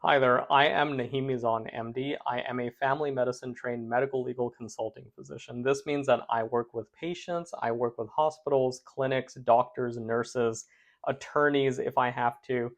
Hi there, I am Nahim Mizan, MD. I am a family medicine trained medical legal consulting physician. This means that I work with patients, I work with hospitals, clinics, doctors, nurses, attorneys if I have to.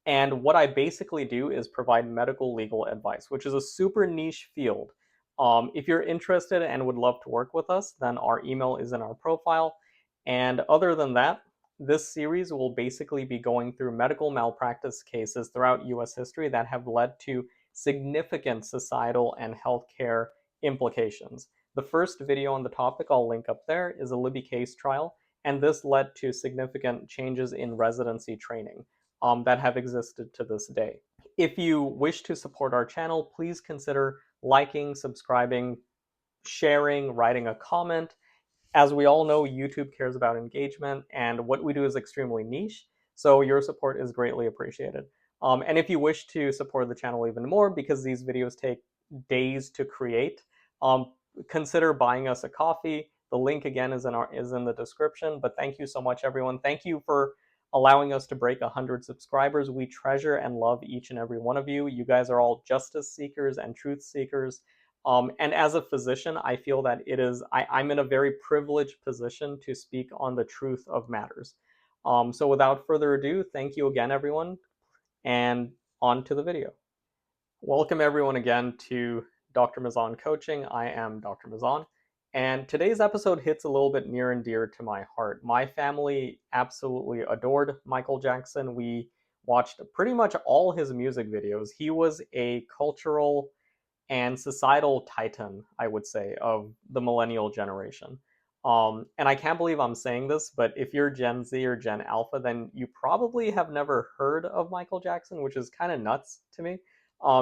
And what I basically do is provide medical legal advice, which is a super niche field. If you're interested and would love to work with us, then our email is in our profile. And other than that, this series will basically be going through medical malpractice cases throughout US history that have led to significant societal and healthcare implications. The first video on the topic I'll link up there is a Libby case trial, and this led to significant changes in residency training that have existed to this day. If you wish to support our channel, please consider liking, subscribing, sharing, writing a comment. As we all know, YouTube cares about engagement, and what we do is extremely niche, so your support is greatly appreciated. And if you wish to support the channel even more, because these videos take days to create, consider buying us a coffee. The link again is in the description. But thank you so much, everyone. Thank you for allowing us to break 100 subscribers. We treasure and love each and every one of you. You guys are all justice seekers and truth seekers. And as a physician, I feel that I'm in a very privileged position to speak on the truth of matters. So without further ado, thank you again, everyone, and on to the video. Welcome everyone again to Dr. Mizan Coaching. I am Dr. Mizan, and today's episode hits a little bit near and dear to my heart. My family absolutely adored Michael Jackson. We watched pretty much all his music videos. He was a cultural and societal titan, I would say, of the millennial generation. And I can't believe I'm saying this, but if you're Gen Z or Gen Alpha, then you probably have never heard of Michael Jackson, which is kind of nuts to me,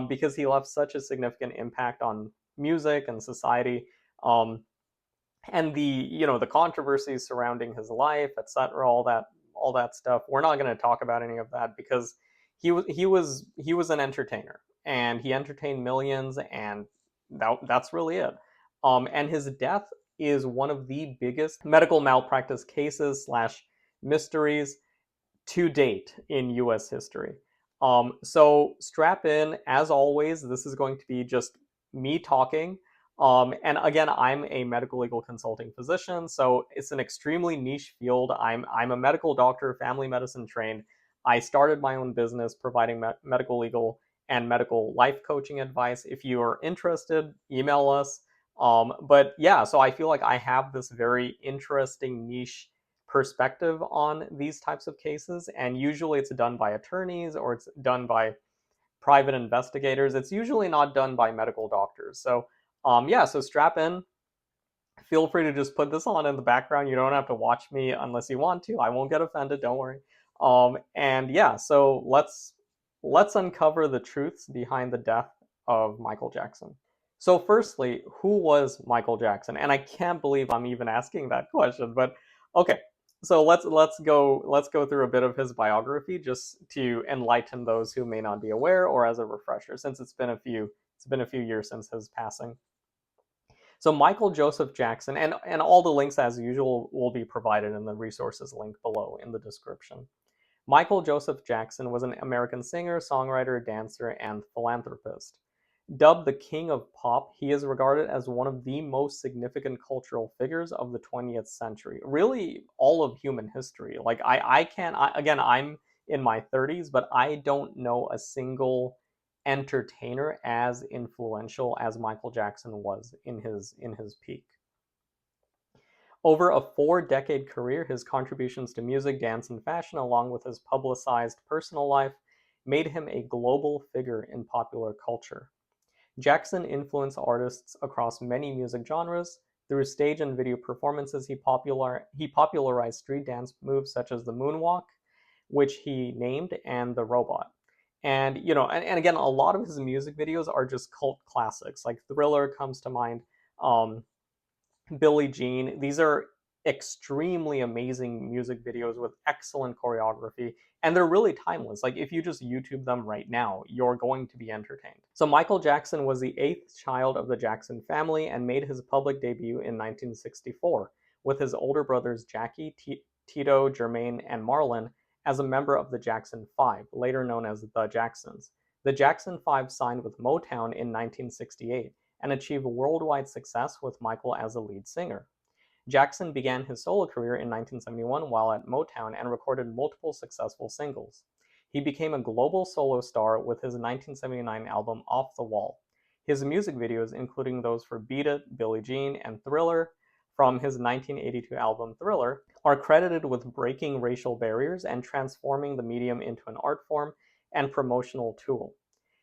because he left such a significant impact on music and society. And the controversies surrounding his life, etc., all that stuff. We're not going to talk about any of that because he was an entertainer, and he entertained millions, and that's really it. And his death is one of the biggest medical malpractice cases slash mysteries to date in US history. So strap in. As always, this is going to be just me talking. And again, I'm a medical legal consulting physician, so it's an extremely niche field. I'm a medical doctor, family medicine trained. I started my own business providing medical legal and medical life coaching advice. If you are interested, email us. But yeah, so I feel like I have this very interesting niche perspective on these types of cases, and usually it's done by attorneys or it's done by private investigators. It's usually not done by medical doctors. So yeah, so strap in. Feel free to just put this on in the background. You don't have to watch me unless you want to. I won't get offended, don't worry. And yeah, so let's uncover the truths behind the death of Michael Jackson. So firstly, who was Michael Jackson? And I can't believe I'm even asking that question, but okay. So let's go through a bit of his biography just to enlighten those who may not be aware, or as a refresher, since it's been a few years since his passing. So Michael Joseph Jackson, and all the links as usual will be provided in the resources link below in the description. Michael Joseph Jackson was an American singer, songwriter, dancer, and philanthropist. Dubbed the King of Pop, he is regarded as one of the most significant cultural figures of the 20th century. Really, all of human history. Like, again, I'm in my 30s, but I don't know a single entertainer as influential as Michael Jackson was in his peak. Over a 4-decade career, his contributions to music, dance, and fashion, along with his publicized personal life, made him a global figure in popular culture. Jackson influenced artists across many music genres. Through stage and video performances, he popularized street dance moves such as the moonwalk, which he named, and the robot. And and again, a lot of his music videos are just cult classics. Like Thriller comes to mind, Billie Jean. These are extremely amazing music videos with excellent choreography, and they're really timeless. Like, if you just YouTube them right now, you're going to be entertained. So Michael Jackson was the 8th child of the Jackson family and made his public debut in 1964 with his older brothers Jackie, Tito, Jermaine, and Marlon as a member of the Jackson 5, later known as the Jacksons. The Jackson 5 signed with Motown in 1968 and achieved worldwide success with Michael as the lead singer. Jackson began his solo career in 1971 while at Motown and recorded multiple successful singles. He became a global solo star with his 1979 album Off the Wall. His music videos, including those for Beat It, Billie Jean, and Thriller from his 1982 album Thriller, are credited with breaking racial barriers and transforming the medium into an art form and promotional tool.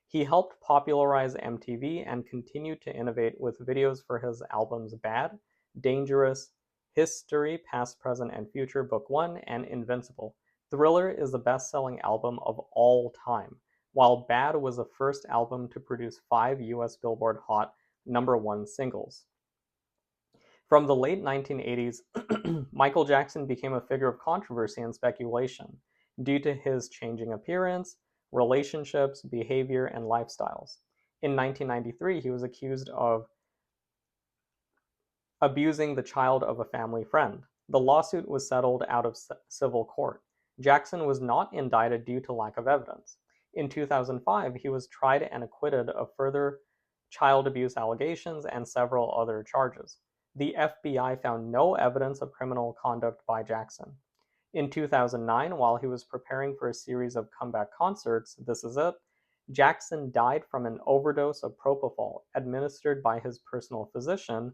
He helped popularize MTV and continued to innovate with videos for his albums Bad, Dangerous, History, Past, Present, and Future, Book 1, and Invincible. Thriller is the best-selling album of all time, while Bad was the first album to produce 5 US Billboard Hot #1 singles. From the late 1980s, Michael Jackson became a figure of controversy and speculation due to his changing appearance, relationships, behavior, and lifestyles. In 1993, he was accused of abusing the child of a family friend. The lawsuit was settled out of civil court. Jackson was not indicted due to lack of evidence. In 2005, he was tried and acquitted of further child abuse allegations and several other charges. The FBI found no evidence of criminal conduct by Jackson. In 2009, while he was preparing for a series of comeback concerts, This Is It, Jackson died from an overdose of propofol administered by his personal physician,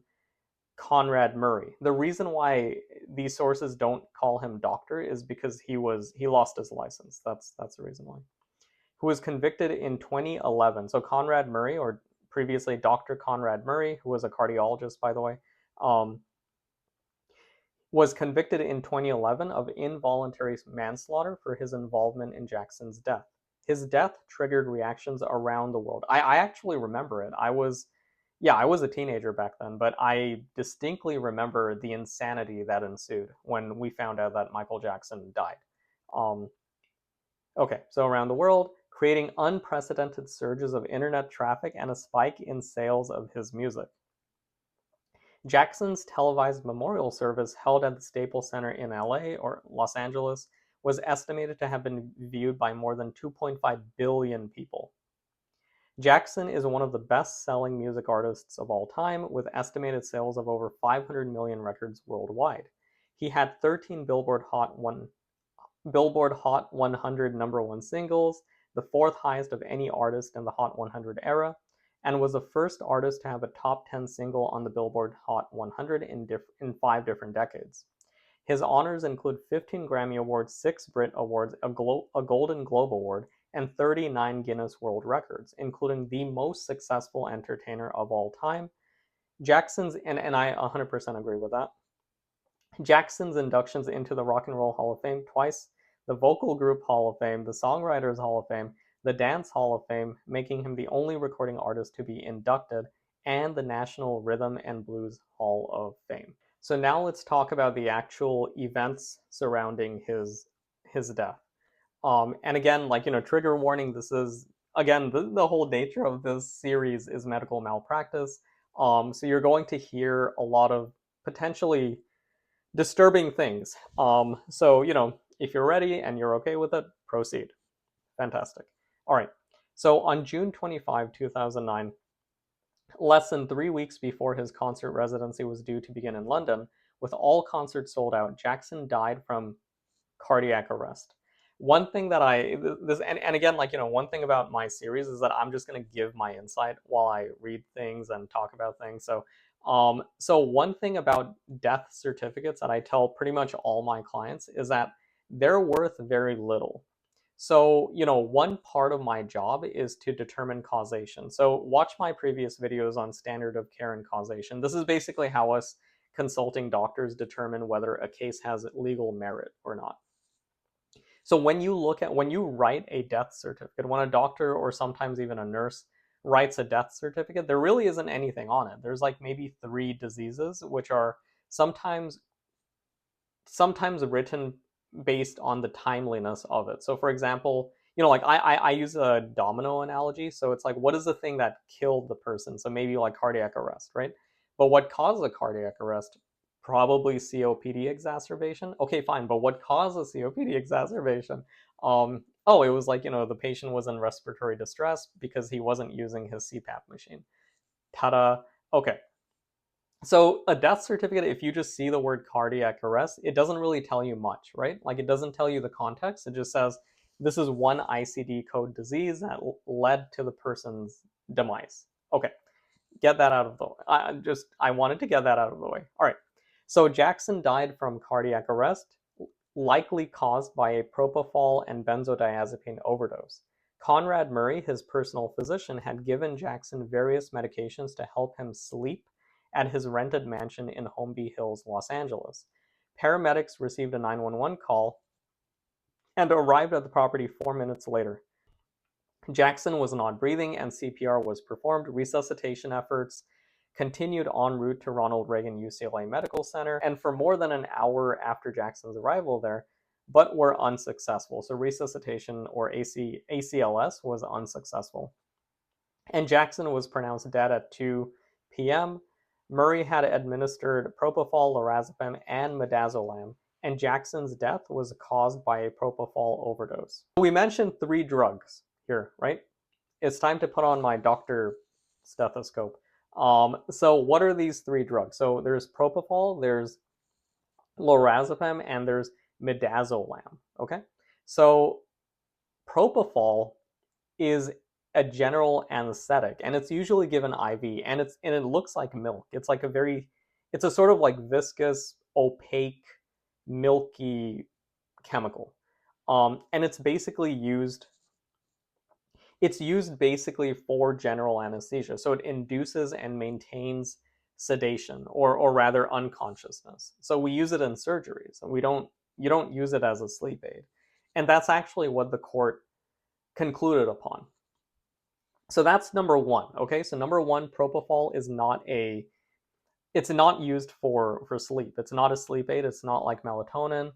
Conrad Murray. The reason why these sources don't call him doctor is because he lost his license. That's the reason why. Who was convicted in 2011. So Conrad Murray, or previously Dr. Conrad Murray, who was a cardiologist, by the way, was convicted in 2011 of involuntary manslaughter for his involvement in Jackson's death. His death triggered reactions around the world. I actually remember it. I was a teenager back then, but I distinctly remember the insanity that ensued when we found out that Michael Jackson died. Okay, so around the world, creating unprecedented surges of internet traffic and a spike in sales of his music. Jackson's televised memorial service held at the Staples Center in LA or Los Angeles was estimated to have been viewed by more than 2.5 billion people. Jackson is one of the best-selling music artists of all time, with estimated sales of over 500 million records worldwide. He had 13 Billboard Hot 100 #1 singles, the fourth highest of any artist in the Hot 100 era, and was the first artist to have a top 10 single on the Billboard Hot 100 in 5 different decades. His honors include 15 Grammy Awards, 6 Brit Awards, a Golden Globe Award, and 39 Guinness World Records, including the most successful entertainer of all time. Jackson's, and I 100% agree with that. Jackson's inductions into the Rock and Roll Hall of Fame twice, the Vocal Group Hall of Fame, the Songwriters Hall of Fame, the Dance Hall of Fame, making him the only recording artist to be inducted, and the National Rhythm and Blues Hall of Fame. So now let's talk about the actual events surrounding his death. And again, trigger warning, this is, again, the whole nature of this series is medical malpractice. So you're going to hear a lot of potentially disturbing things. So, if you're ready and you're okay with it, proceed. Fantastic. All right. So on June 25, 2009, less than 3 weeks before his concert residency was due to begin in London, with all concerts sold out, Jackson died from cardiac arrest. One thing that again, one thing about my series is that I'm just going to give my insight while I read things and talk about things. So one thing about death certificates that I tell pretty much all my clients is that they're worth very little. So, one part of my job is to determine causation. So watch my previous videos on standard of care and causation. This is basically how us consulting doctors determine whether a case has legal merit or not. So when you write a death certificate, when a doctor or sometimes even a nurse writes a death certificate, there really isn't anything on it. There's maybe 3 diseases, which are sometimes written based on the timeliness of it. So for example, I use a domino analogy. So it's what is the thing that killed the person? So maybe cardiac arrest, right? But what caused a cardiac arrest Probably COPD exacerbation. Okay, fine, but what causes COPD exacerbation? Oh, it was like, the patient was in respiratory distress because he wasn't using his CPAP machine. Ta-da. Okay. So a death certificate, if you just see the word cardiac arrest, it doesn't really tell you much, right? Like it doesn't tell you the context. It just says this is one ICD code disease that led to the person's demise. Okay, get that out of the way. I wanted to get that out of the way. All right. So Jackson died from cardiac arrest, likely caused by a propofol and benzodiazepine overdose. Conrad Murray, his personal physician, had given Jackson various medications to help him sleep at his rented mansion in Holmby Hills, Los Angeles. Paramedics received a 911 call and arrived at the property 4 minutes later. Jackson was not breathing and CPR was performed. Resuscitation efforts continued en route to Ronald Reagan UCLA Medical Center, and for more than an hour after Jackson's arrival there, but were unsuccessful. So resuscitation, or ACLS, was unsuccessful. And Jackson was pronounced dead at 2 p.m. Murray had administered propofol, lorazepam, and midazolam, and Jackson's death was caused by a propofol overdose. We mentioned 3 drugs here, right? It's time to put on my doctor stethoscope. So what are these 3 drugs? So there's propofol, there's lorazepam, and there's midazolam, okay? So propofol is a general anesthetic, and it's usually given IV, and it looks like milk. It's like it's a sort of like viscous, opaque, milky chemical. And it's used basically for general anesthesia. So it induces and maintains sedation, or rather unconsciousness. So we use it in surgeries, and you don't use it as a sleep aid. And that's actually what the court concluded upon. So that's number 1, okay? So number 1, propofol is it's not used for sleep. It's not a sleep aid. It's not like melatonin.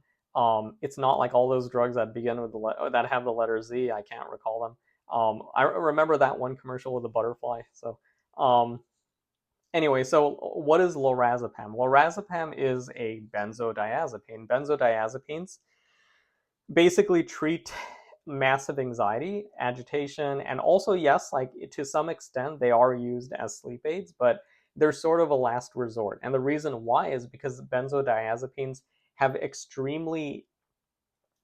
It's not like all those drugs that begin with that have the letter Z. I can't recall them. I remember that one commercial with the butterfly. So anyway, so what is lorazepam? Lorazepam is a benzodiazepine. Benzodiazepines basically treat massive anxiety, agitation, and also, yes, like to some extent they are used as sleep aids, but they're sort of a last resort. And the reason why is because benzodiazepines have extremely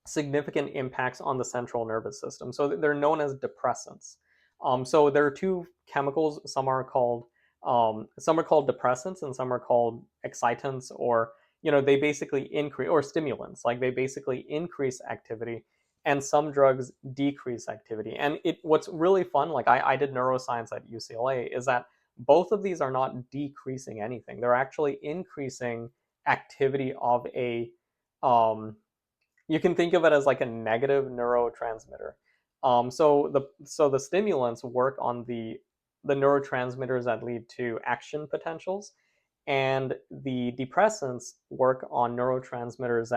significant impacts on the central nervous system. So they're known as depressants. So there are 2 chemicals. Some are called depressants, and some are called excitants, or they basically increase, or stimulants. Like they basically increase activity, and some drugs decrease activity. And what's really fun, like I did neuroscience at UCLA, is that both of these are not decreasing anything. They're actually increasing activity of a you can think of it as like a negative neurotransmitter. So the stimulants work on the neurotransmitters that lead to action potentials, and the depressants work on neurotransmitters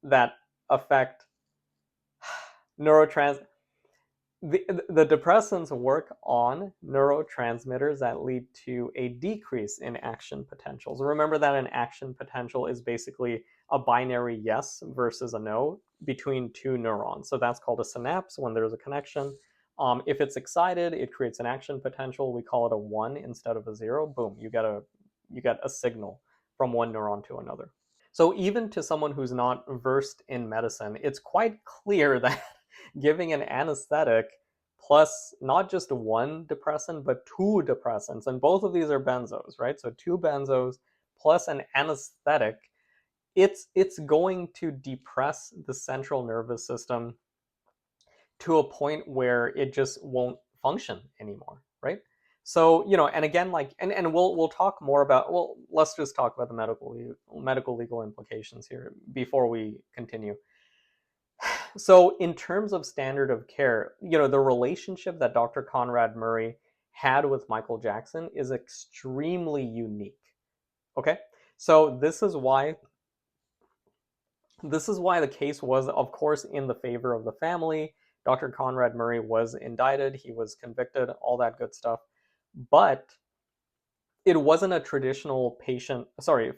that affect neurotrans the depressants work on neurotransmitters that lead to a decrease in action potentials. Remember that an action potential is basically a binary yes versus a no between 2 neurons. So that's called a synapse when there's a connection. If it's excited, it creates an action potential. We call it a 1 instead of a 0. Boom, you get a signal from one neuron to another. So even to someone who's not versed in medicine, it's quite clear that giving an anesthetic plus not just 1 depressant, but 2 depressants, and both of these are benzos, right? So 2 benzos plus an anesthetic, it's going to depress the central nervous system to a point where it just won't function anymore, right? So, and again, like, and we'll talk more about, well, let's just talk about the medical legal implications here before we continue. So in terms of standard of care, the relationship that Dr. Conrad Murray had with Michael Jackson is extremely unique. Okay? So this is why the case was, of course, in the favor of the family. Dr. Conrad Murray was indicted, he was convicted, all that good stuff. But it wasn't a traditional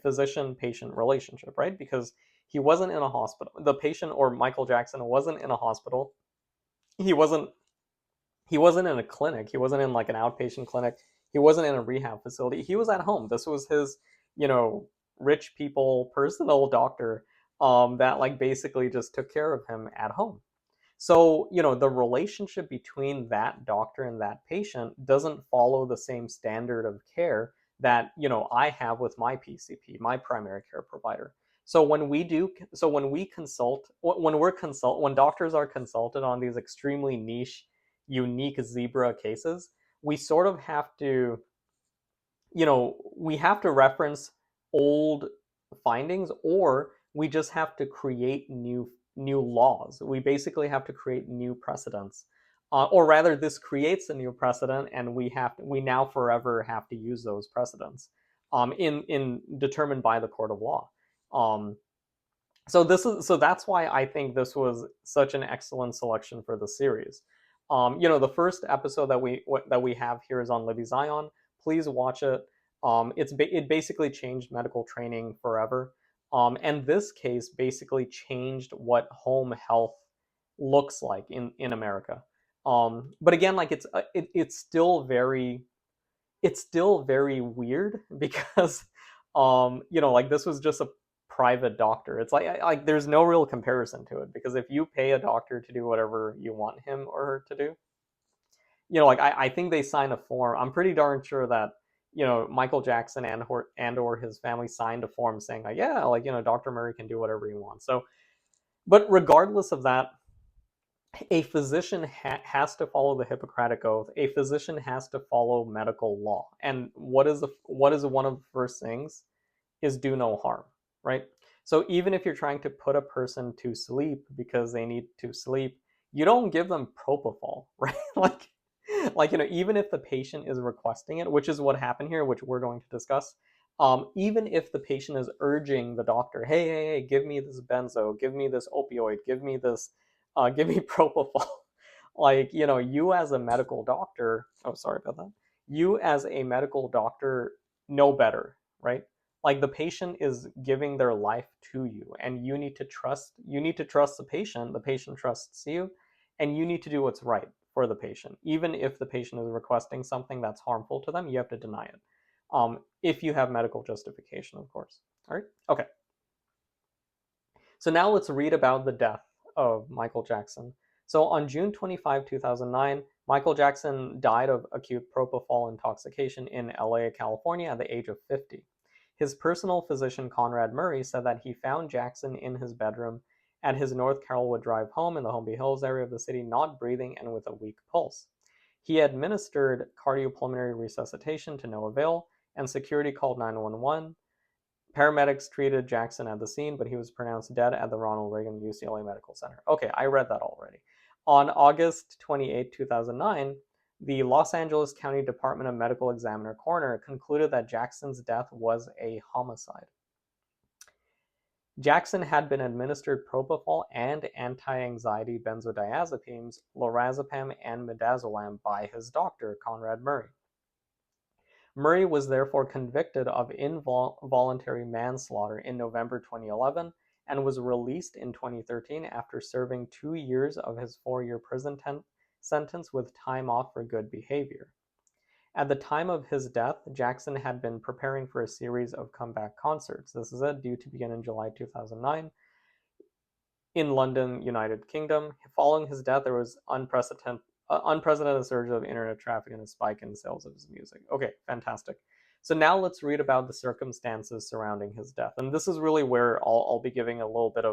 physician-patient relationship, right? Because he wasn't in a hospital. The patient, or Michael Jackson, wasn't in a hospital. He wasn't he wasn't in a clinic. He wasn't in like an outpatient clinic. He wasn't in a rehab facility. He was at home. This was his, you know, rich people personal doctor that like basically just took care of him at home. So, the relationship between that doctor and that patient doesn't follow the same standard of care that, I have with my PCP, my primary care provider. So when we consult, when doctors are consulted on these extremely niche, unique zebra cases, we sort of have to, we have to reference old findings, or we just have to create new laws. We basically have to create new precedents, or rather, this creates a new precedent, and we now forever have to use those precedents, in determined by the court of law. Um, so that's why I think this was such an excellent selection for the series. The first episode that we have here is on Libby Zion. Please watch it. It basically changed medical training forever. And this case basically changed what home health looks like in America. But again, like it's still very weird because like this was just a private doctor. It's like there's no real comparison to it, because if you pay a doctor to do whatever you want him or her to do, like I think they sign a form. I'm pretty darn sure that Michael Jackson and or his family signed a form saying like, yeah, like Dr. Murray can do whatever he wants. So, but regardless of that, a physician has to follow the Hippocratic Oath. A physician has to follow medical law. And what is one of the first things is do no harm, right? So even if you're trying to put a person to sleep because they need to sleep, you don't give them propofol, right? Even if the patient is requesting it, which is what happened here, which we're going to discuss. Even if the patient is urging the doctor, hey, give me this benzo, give me this opioid, give me propofol. You as a medical doctor, oh, sorry about that. You as a medical doctor know better, right? Like the patient is giving their life to you, and you need to trust the patient trusts you, and you need to do what's right for the patient. Even if the patient is requesting something that's harmful to them, you have to deny it. If you have medical justification, of course. All right? Okay. So now let's read about the death of Michael Jackson. So on June 25, 2009, Michael Jackson died of acute propofol intoxication in LA, California at the age of 50. His personal physician, Conrad Murray, said that he found Jackson in his bedroom at his North Carolwood Drive home in the Holmby Hills area of the city, not breathing and with a weak pulse. He administered cardiopulmonary resuscitation to no avail, and security called 911. Paramedics treated Jackson at the scene, but he was pronounced dead at the Ronald Reagan UCLA Medical Center. Okay, I read that already. On August 28, 2009, the Los Angeles County Department of Medical Examiner coroner concluded that Jackson's death was a homicide. Jackson had been administered propofol and anti-anxiety benzodiazepines, lorazepam and midazolam by his doctor, Conrad Murray. Murray was therefore convicted of involuntary manslaughter in November 2011 and was released in 2013 after serving 2 years of his 4-year prison sentence with time off for good behavior. At the time of his death, Jackson had been preparing for a series of comeback concerts. This is due to begin in July 2009 in London, United Kingdom. Following his death, there was unprecedented surge of internet traffic and a spike in sales of his music. Okay, fantastic. So now let's read about the circumstances surrounding his death. And this is really where I'll be giving a little bit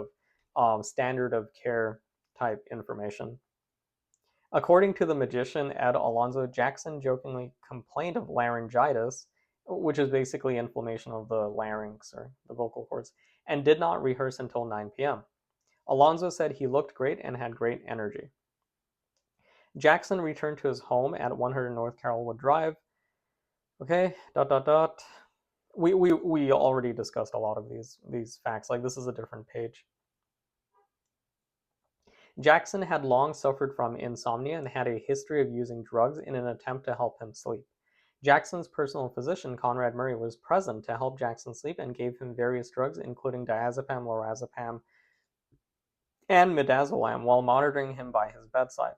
of standard of care type information. According to the magician Ed Alonzo, Jackson jokingly complained of laryngitis, which is basically inflammation of the larynx or the vocal cords, and did not rehearse until 9 p.m. Alonzo said he looked great and had great energy. Jackson returned to his home at 100 North Carolwood Drive. Okay, ... We already discussed a lot of these facts. Like, this is a different page. Jackson had long suffered from insomnia and had a history of using drugs in an attempt to help him sleep. Jackson's personal physician, Conrad Murray, was present to help Jackson sleep and gave him various drugs, including diazepam, lorazepam, and midazolam, while monitoring him by his bedside.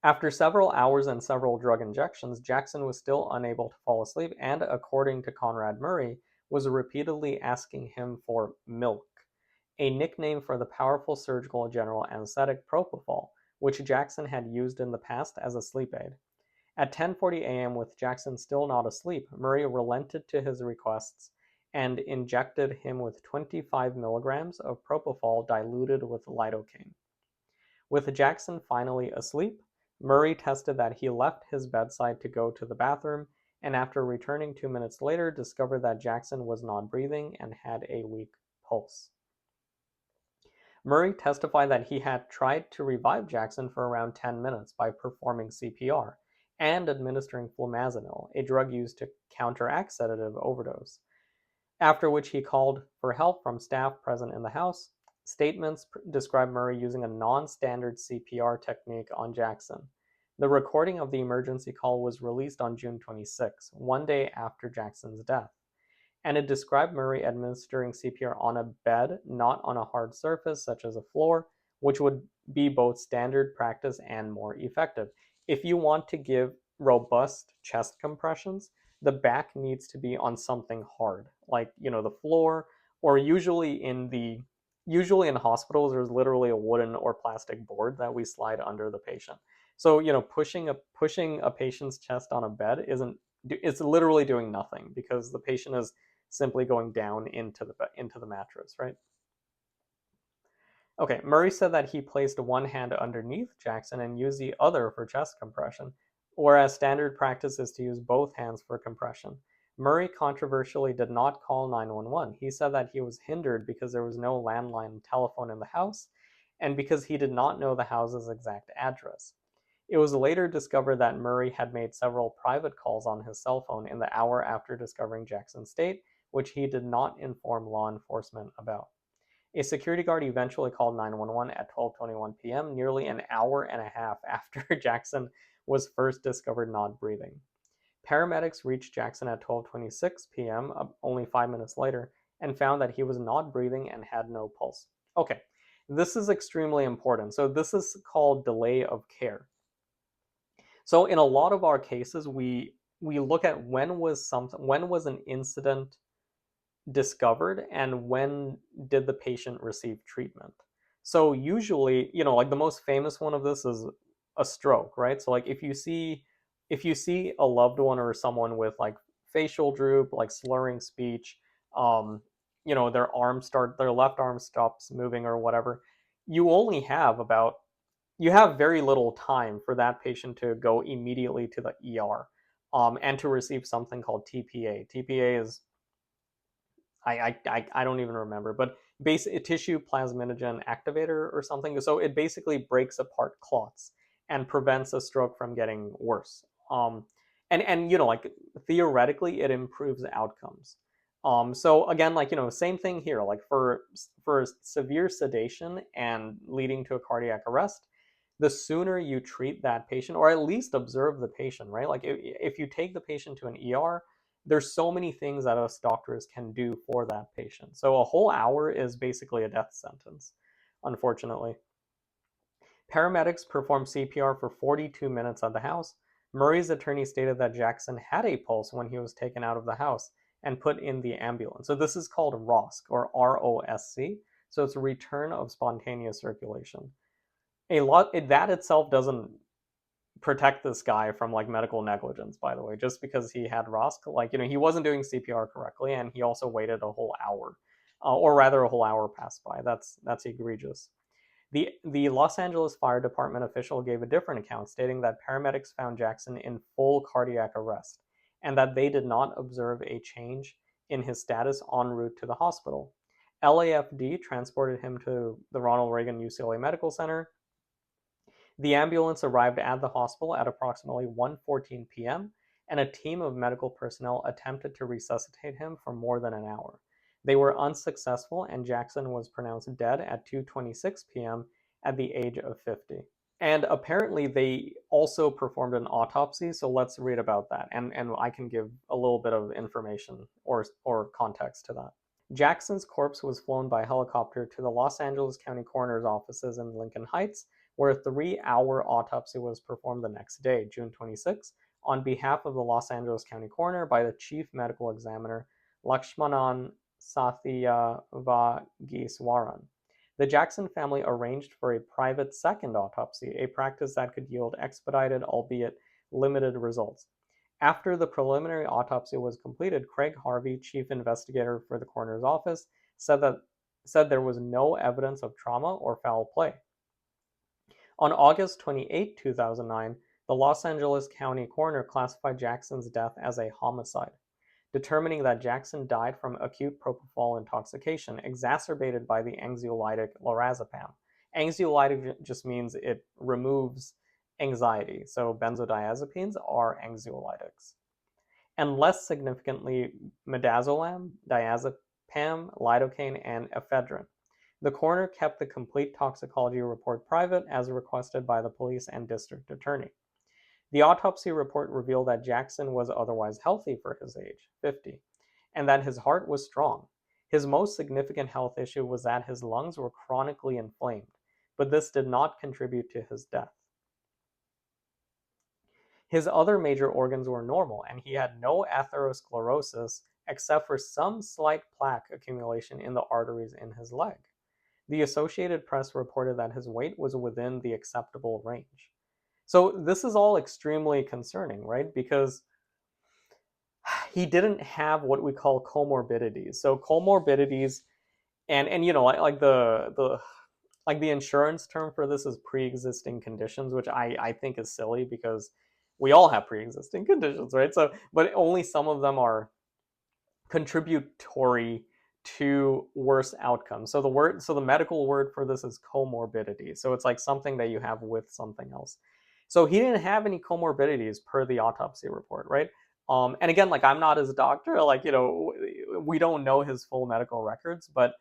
After several hours and several drug injections, Jackson was still unable to fall asleep and, according to Conrad Murray, was repeatedly asking him for milk, a nickname for the powerful surgical general anesthetic propofol, which Jackson had used in the past as a sleep aid. At 10:40 a.m., with Jackson still not asleep, Murray relented to his requests and injected him with 25 milligrams of propofol diluted with lidocaine. With Jackson finally asleep, Murray tested that he left his bedside to go to the bathroom, and after returning 2 minutes later, discovered that Jackson was not breathing and had a weak pulse. Murray testified that he had tried to revive Jackson for around 10 minutes by performing CPR and administering flumazenil, a drug used to counteract sedative overdose, after which he called for help from staff present in the house. Statements describe Murray using a non-standard CPR technique on Jackson. The recording of the emergency call was released on June 26, one day after Jackson's death, and it described Murray administering CPR on a bed, not on a hard surface such as a floor, which would be both standard practice and more effective. If you want to give robust chest compressions, the back needs to be on something hard, like the floor, or usually in hospitals there's literally a wooden or plastic board that we slide under the patient. So pushing a patient's chest on a bed isn't it's literally doing nothing because the patient is simply going down into the mattress, right? Okay, Murray said that he placed one hand underneath Jackson and used the other for chest compression, whereas standard practice is to use both hands for compression. Murray controversially did not call 911. He said that he was hindered because there was no landline telephone in the house and because he did not know the house's exact address. It was later discovered that Murray had made several private calls on his cell phone in the hour after discovering Jackson's state, which he did not inform law enforcement about. A security guard eventually called 911 at 12:21 p.m., nearly an hour and a half after Jackson was first discovered not breathing. Paramedics reached Jackson at 12:26 p.m., only 5 minutes later, and found that he was not breathing and had no pulse. Okay, this is extremely important. So this is called delay of care. So in a lot of our cases, we look at when was an incident discovered and when did the patient receive treatment. So usually, like the most famous one of this is a stroke, right? So like if you see a loved one or someone with like facial droop, like slurring speech, their left arm stops moving or whatever, you only have about you have very little time for that patient to go immediately to the ER, and to receive something called TPA. TPA is I don't even remember, but basic tissue plasminogen activator or something. So it basically breaks apart clots and prevents a stroke from getting worse. And like theoretically, it improves outcomes. So again, like same thing here. Like for severe sedation and leading to a cardiac arrest, the sooner you treat that patient, or at least observe the patient, right? Like if you take the patient to an ER, there's so many things that us doctors can do for that patient. So a whole hour is basically a death sentence, unfortunately. Paramedics performed CPR for 42 minutes at the house. Murray's attorney stated that Jackson had a pulse when he was taken out of the house and put in the ambulance. So this is called ROSC, or ROSC. So it's a return of spontaneous circulation. That itself doesn't protect this guy from like medical negligence, by the way, just because he had ROSC. Like he wasn't doing CPR correctly, and he also waited a whole hour, or rather a whole hour passed by. That's egregious. The Los Angeles Fire Department official gave a different account, stating that paramedics found Jackson in full cardiac arrest and that they did not observe a change in his status en route to the hospital. LAFD transported him to the Ronald Reagan UCLA Medical Center. The ambulance arrived at the hospital at approximately 1:14 p.m., and a team of medical personnel attempted to resuscitate him for more than an hour. They were unsuccessful, and Jackson was pronounced dead at 2:26 p.m. at the age of 50. And apparently they also performed an autopsy, so let's read about that. And I can give a little bit of information or context to that. Jackson's corpse was flown by helicopter to the Los Angeles County Coroner's offices in Lincoln Heights, where a 3-hour autopsy was performed the next day, June 26, on behalf of the Los Angeles County Coroner by the Chief Medical Examiner, Lakshmanan Satyavagiswaran. The Jackson family arranged for a private second autopsy, a practice that could yield expedited, albeit limited, results. After the preliminary autopsy was completed, Craig Harvey, chief investigator for the coroner's office, said there was no evidence of trauma or foul play. On August 28, 2009, the Los Angeles County coroner classified Jackson's death as a homicide, determining that Jackson died from acute propofol intoxication exacerbated by the anxiolytic lorazepam. Anxiolytic just means it removes anxiety, so benzodiazepines are anxiolytics. And less significantly, midazolam, diazepam, lidocaine, and ephedrine. The coroner kept the complete toxicology report private as requested by the police and district attorney. The autopsy report revealed that Jackson was otherwise healthy for his age, 50, and that his heart was strong. His most significant health issue was that his lungs were chronically inflamed, but this did not contribute to his death. His other major organs were normal, and he had no atherosclerosis except for some slight plaque accumulation in the arteries in his leg. The Associated Press reported that his weight was within the acceptable range. So this is all extremely concerning, right? Because he didn't have what we call comorbidities. So comorbidities, and you know, like the insurance term for this is pre-existing conditions, which I think is silly because we all have pre-existing conditions, right? So, but only some of them are contributory to worse outcomes. So the medical word for this is comorbidity. So it's like something that you have with something else. So he didn't have any comorbidities per the autopsy report, right? And again, like I'm not his doctor, like, you know, we don't know his full medical records, but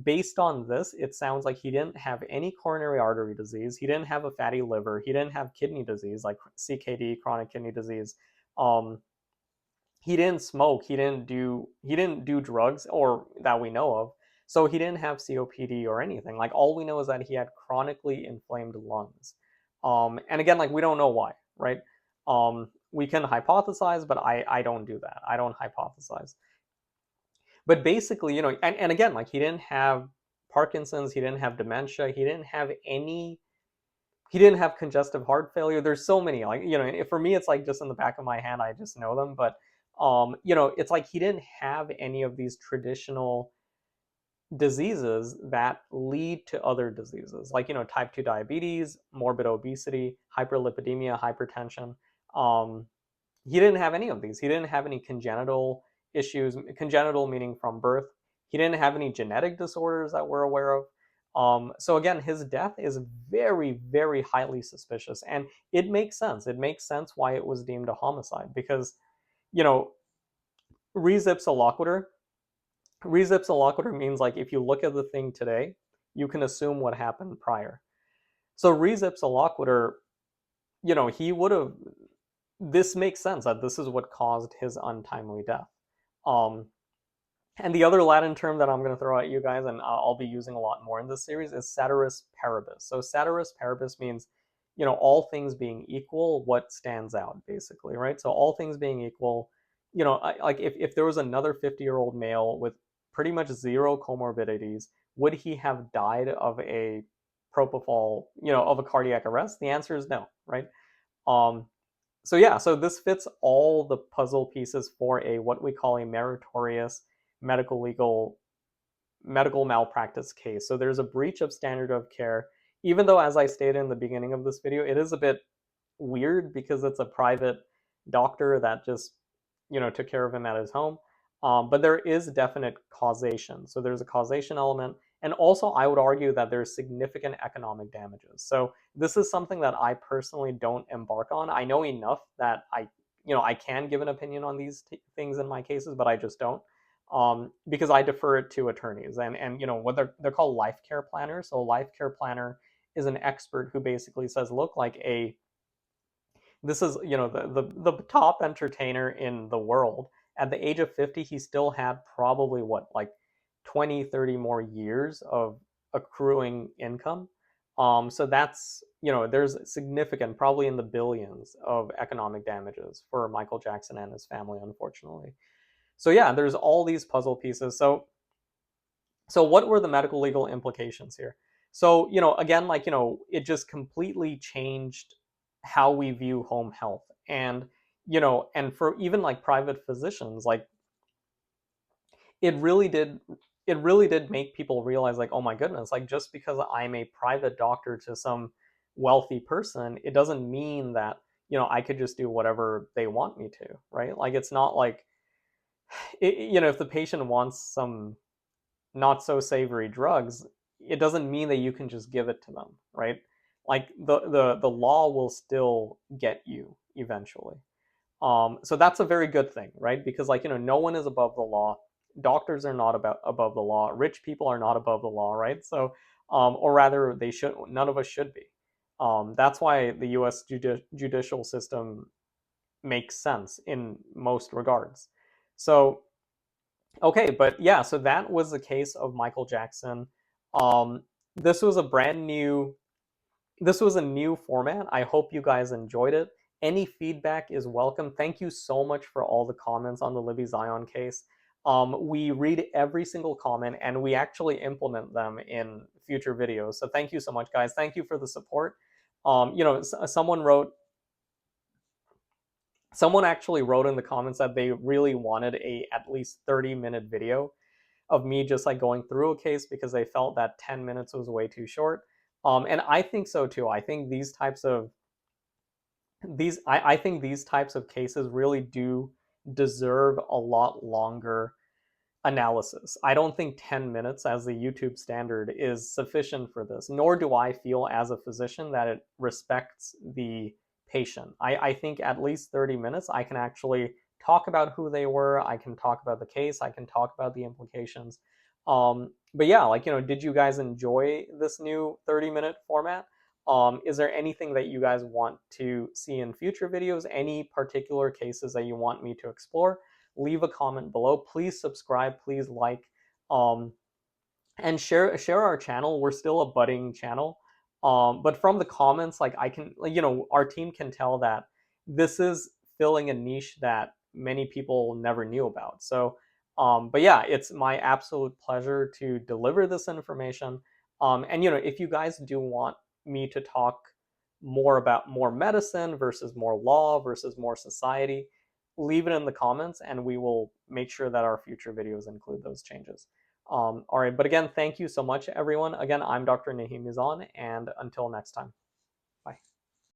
based on this, it sounds like he didn't have any coronary artery disease. He didn't have a fatty liver. He didn't have kidney disease, like CKD, chronic kidney disease. He didn't smoke. He didn't do drugs, or that we know of. So he didn't have COPD or anything. Like all we know is that he had chronically inflamed lungs. And again, like we don't know why, right? We can hypothesize, but I don't do that. I don't hypothesize. But basically, you know, and again, like he didn't have Parkinson's, he didn't have dementia, he didn't have congestive heart failure. There's so many, like, you know, for me, it's like just in the back of my hand, I just know them. But, you know, it's like he didn't have any of these traditional diseases that lead to other diseases, like, you know, type 2 diabetes, morbid obesity, hyperlipidemia, hypertension. He didn't have any of these. He didn't have any congenital issues, congenital meaning from birth. He didn't have any genetic disorders that we're aware of. So again, his death is very, very highly suspicious, and it makes sense. It makes sense why it was deemed a homicide because, you know, res ipsa loquitur. Res ipsa loquitur means like if you look at the thing today, you can assume what happened prior. So res ipsa loquitur, you know, he would have. This makes sense that this is what caused his untimely death. And the other Latin term that I'm going to throw at you guys, and I'll be using a lot more in this series, is ceteris paribus. So ceteris paribus means, you know, all things being equal, what stands out, basically, right? So all things being equal, you know, like if there was another 50-year-old male with pretty much zero comorbidities, would he have died of a propofol, you know, of a cardiac arrest? The answer is no, right? So yeah, so this fits all the puzzle pieces for a what we call a meritorious medical malpractice case. So there's a breach of standard of care, even though, as I stated in the beginning of this video, it is a bit weird because it's a private doctor that just, you know, took care of him at his home. But there is definite causation. So there's a causation element. And also, I would argue that there's significant economic damages. So this is something that I personally don't embark on. I know enough that I can give an opinion on these things in my cases, but I just don't. Because I defer it to attorneys, and you know what they're called life care planners. So a life care planner is an expert who basically says, look, like this is, the top entertainer in the world. At the age of 50, he still had probably what, like 20, 30 more years of accruing income. So that's, there's significant, probably in the billions of economic damages for Michael Jackson and his family, unfortunately. So yeah, there's all these puzzle pieces. So what were the medical legal implications here? So, again, like, it just completely changed how we view home health. And, and for even like private physicians, like it really did it really did make people realize, like, oh my goodness, like just because I'm a private doctor to some wealthy person, it doesn't mean that, I could just do whatever they want me to, right? Like it's not like if the patient wants some not so savory drugs, it doesn't mean that you can just give it to them, right? Like the law will still get you eventually. So that's a very good thing, right? Because like no one is above the law. Doctors are not above the law. Rich people are not above the law, right? So, or rather, they should. None of us should be. That's why the U.S. Judicial system makes sense in most regards. So okay, but yeah, so that was the case of Michael Jackson. Um, this was a brand new, this was a new format. I hope you guys enjoyed it. Any feedback is welcome. Thank you so much for all the comments on the Libby Zion case. We read every single comment and we actually implement them in future videos. So thank you so much, guys. Thank you for the support. Someone actually wrote in the comments that they really wanted a at least 30-minute video of me just like going through a case because they felt that 10 minutes was way too short. And I think so too. I think I think these types of cases really do deserve a lot longer analysis. I don't think 10 minutes as the YouTube standard is sufficient for this, nor do I feel as a physician that it respects the patient. I think at least 30 minutes, I can actually talk about who they were, I can talk about the case, I can talk about the implications. But yeah, like, did you guys enjoy this new 30-minute format? Is there anything that you guys want to see in future videos? Any particular cases that you want me to explore? Leave a comment below. Please subscribe, please like, and share our channel. We're still a budding channel. But from the comments, like I can, our team can tell that this is filling a niche that many people never knew about. So, but yeah, it's my absolute pleasure to deliver this information. And if you guys do want me to talk more about more medicine versus more law versus more society, leave it in the comments and we will make sure that our future videos include those changes. All right, but again, thank you so much, everyone. Again, I'm Dr. Nahim Mizan, and until next time, bye.